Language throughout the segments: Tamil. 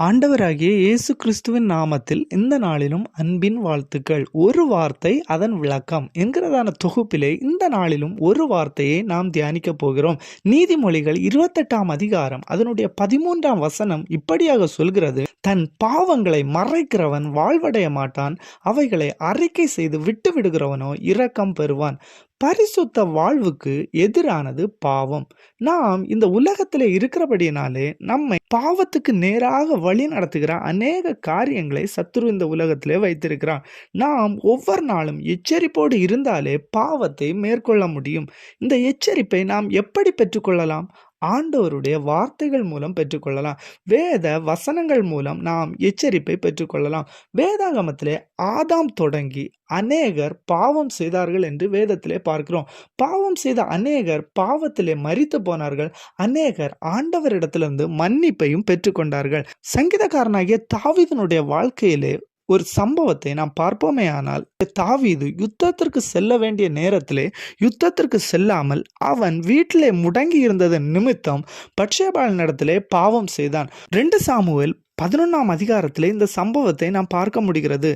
ஆண்டவராகிய இயேசு கிறிஸ்துவின் நாமத்தில் இந்த நாளிலும் அன்பின் வாழ்த்துக்கள். ஒரு வார்த்தை அதன் விளக்கம் என்கிறதான தொகுப்பிலே இந்த நாளிலும் ஒரு வார்த்தையை நாம் தியானிக்க போகிறோம். நீதிமொழிகள் 28ஆம் அதிகாரம் அதனுடைய 13ஆம் வசனம் இப்படியாக சொல்கிறது: தன் பாவங்களை மறைக்கிறவன் வாழ்வடைய மாட்டான், அவைகளை அறிக்கை செய்து விட்டு விடுகிறவனோ இரக்கம் பெறுவான். பரிசுத்த வாழ்வுக்கு எதிரானது பாவம். நாம் இந்த உலகத்தில் இருக்கிறபடினாலே நம்மை பாவத்துக்கு நேராக வழி நடத்துகிற அநேக காரியங்களை சத்துரு இந்த உலகத்திலே வைத்திருக்கிறான். நாம் ஒவ்வொரு நாளும் எச்சரிப்போடு இருந்தாலே பாவத்தை மேற்கொள்ள முடியும். இந்த எச்சரிப்பை நாம் எப்படி பெற்றுக்கொள்ளலாம்? ஆண்டவருடைய வார்த்தைகள் மூலம் பெற்றுக்கொள்ளலாம். வேத வசனங்கள் மூலம் நாம் எச்சரிப்பை பெற்றுக்கொள்ளலாம். வேதாகமத்திலே ஆதாம் தொடங்கி அநேகர் பாவம் செய்தார்கள் என்று வேதத்திலே பார்க்கிறோம். பாவம் செய்த அநேகர் பாவத்திலே மரித்து போனார்கள். அநேகர் ஆண்டவரிடத்திலிருந்து மன்னிப்பையும் பெற்றுக்கொண்டார்கள். சங்கீதக்காரனாகிய தாவீதினுடைய வாழ்க்கையிலே ஒரு சம்பவத்தை நாம் பார்ப்போமே ஆனால், தாவீது யுத்தத்திற்கு செல்ல வேண்டிய நேரத்திலே யுத்தத்திற்கு செல்லாமல் அவன் வீட்டிலே முடங்கி இருந்ததன் நிமித்தம் பத்சேபாளின் இடத்திலே பாவம் செய்தான். 2 சாமுவேல் 11ஆம் அதிகாரத்திலே இந்த சம்பவத்தை நாம் பார்க்க முடிகிறது.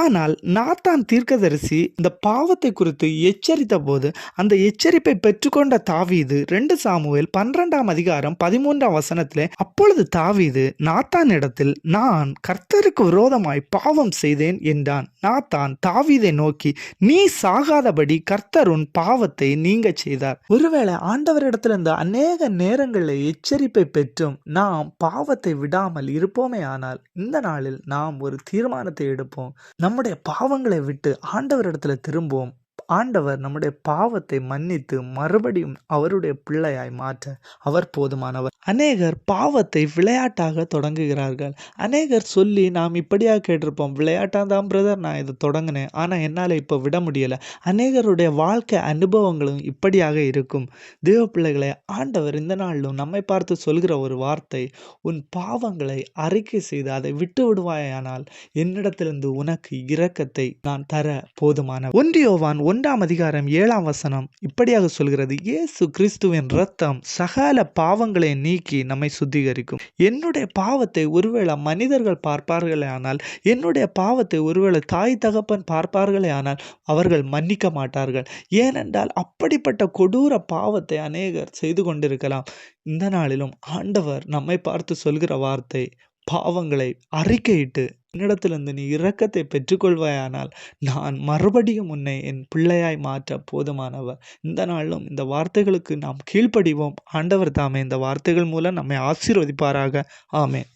ஆனால் நாத்தான் தீர்க்கதரிசி இந்த பாவத்தை குறித்து எச்சரித்த போது அந்த எச்சரிப்பை பெற்றுக்கொண்ட தாவீது 2 சாமுவேல் 12ஆம் அதிகாரம் 13ஆம் வசனத்திலே, அப்பொழுது தாவீது நாத்தான் இடத்தில், நான் கர்த்தருக்கு விரோதமாய் பாவம் செய்தேன் என்றான். நாத்தான் தாவீதை நோக்கி, நீ சாகாதபடி கர்த்தர் உன் பாவத்தை நீங்க செய்தார். ஒருவேளை ஆண்டவரிடத்திலிருந்து அநேக நேரங்களில் எச்சரிப்பை பெற்றும் நாம் பாவத்தை விடாமல் இருப்போமே ஆனால், இந்த நாளில் நாம் ஒரு தீர்மானத்தை எடுப்போம். நம்முடைய பாவங்களை விட்டு ஆண்டவரிடத்துல திரும்புவோம். ஆண்டவர் நம்முடைய பாவத்தை மன்னித்து மறுபடியும் அவருடைய பிள்ளையாய் மாற்ற அவர் போதுமானவர். அநேகர் பாவத்தை விளையாட்டாக தொடங்குகிறார்கள். அநேகர் சொல்லி நாம் இப்படியாக கேட்டிருப்போம், விளையாட்டாக தான் பிரதர் நான் இதை தொடங்கினேன், ஆனால் என்னால் இப்போ விட முடியலை. அநேகருடைய வாழ்க்கை அனுபவங்களும் இப்படியாக இருக்கும். தேவ பிள்ளைகளை, ஆண்டவர் இந்த நாளிலும் நம்மை பார்த்து சொல்கிற ஒரு வார்த்தை, உன் பாவங்களை அறிக்கை செய்து அதை விட்டு விடுவாயானால் என்னிடத்திலிருந்து உனக்கு இரக்கத்தை நான் தர போதுமானவர். 1 யோவான் 1ஆம் அதிகாரம் 7ஆம் வசனம் இப்படியாக சொல்கிறது: இயேசு கிறிஸ்துவின் இரத்தம் சகல பாவங்களை நீக்கி நம்மை சுத்திகரிக்கும். என்னுடைய பாவத்தை ஒருவேளை மனிதர்கள் பார்ப்பார்களே ஆனால், என்னுடைய பாவத்தை ஒருவேளை தாய் தகப்பன் பார்ப்பார்களே ஆனால், அவர்கள் மன்னிக்க மாட்டார்கள். ஏனென்றால் அப்படிப்பட்ட கொடூர பாவத்தை அநேகர் செய்து கொண்டிருக்கலாம். இந்த நாளிலும் ஆண்டவர் நம்மை பார்த்து சொல்கிற வார்த்தை, பாவங்களை அறிக்கையிட்டு என்னிடத்திலிருந்து நீ இரக்கத்தை பெற்றுக்கொள்வாயானால் நான் மறுபடியும் உன்னை என் பிள்ளையாய் மாற்ற போதுமானவர். இந்த நாளிலும் இந்த வார்த்தைகளுக்கு நாம் கீழ்ப்படிவோம். ஆண்டவர் தாமே இந்த வார்த்தைகள் மூலம் நம்மை ஆசீர்வதிப்பாராக. ஆமென்.